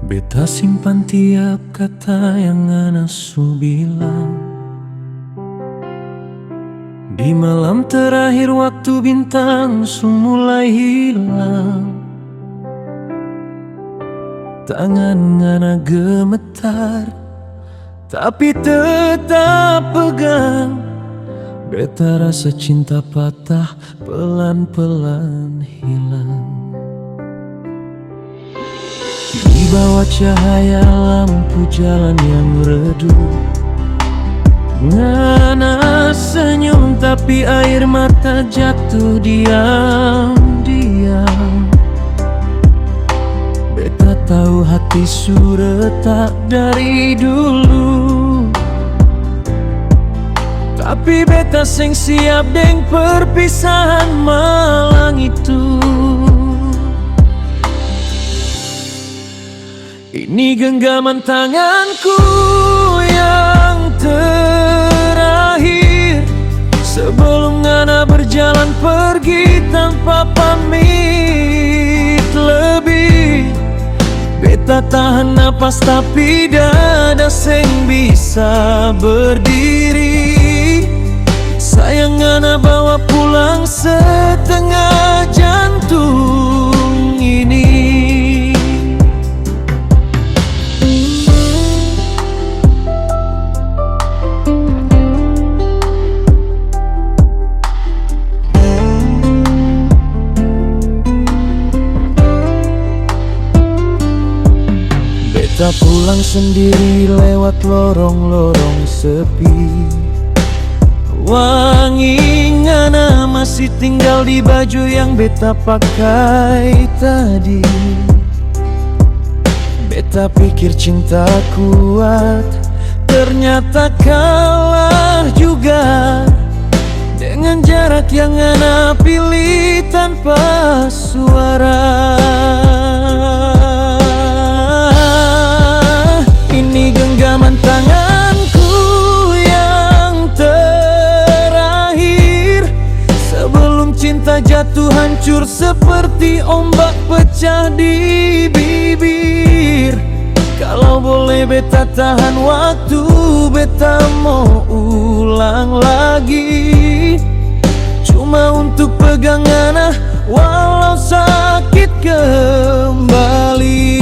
Beta simpan tiap kata yang ana su bilang. Di malam terakhir waktu bintang su mulai hilang, tangan ngana gemetar tapi tetap pegang. Beta rasa cinta patah pelan-pelan hilang. Di bawah cahaya lampu jalan yang redup, ngana senyum tapi air mata jatuh diam-diam. Beta tahu hati su retak dari dulu, tapi beta seng siap deng perpisahan malang itu. Ini genggaman tanganku yang terakhir sebelum ngana berjalan pergi tanpa pamit lebih. Beta tahan napas tapi dada seng bisa berdiri. Sayang ngana bawa pulang setengah jantung ini. Beta pulang sendiri lewat lorong-lorong sepi. Wangi ngana masih tinggal di baju yang beta pakai tadi. Beta pikir cinta kuat, ternyata kalah juga dengan jarak yang ngana pilih tanpa suara. Ini genggaman tanganku yang terakhir sebelum cinta jatuh hancur seperti ombak pecah di bibir. Kalau boleh beta tahan waktu, beta mau ulang lagi, cuma untuk pegang ngana walau sakit kembali.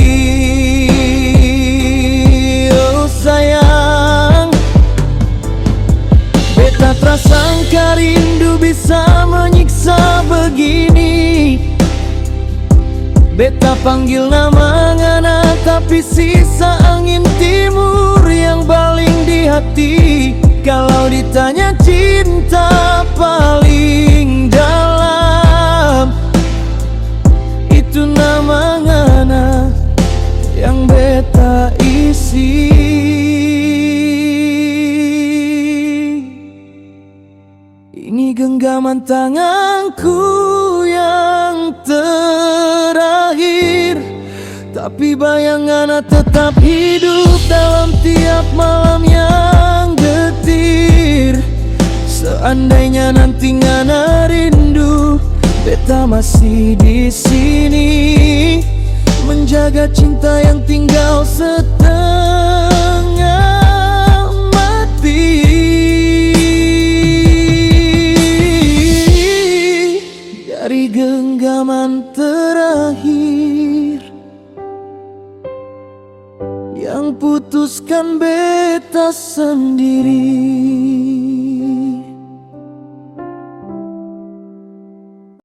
Beta prasangka rindu bisa menyiksa begini. Beta panggil nama ngana tapi sisa angin timur yang baling di hati. Kalau ditanya cinta paling dalam, itu nama ngana yang beta isi. Ini genggaman tanganku yang terakhir, tapi bayangan tetap hidup dalam tiap malam yang getir. Seandainya nanti ngana rindu, beta masih di sini menjaga cinta yang tinggal setengah mati. Dari genggaman terakhir yang putuskan beta sendiri.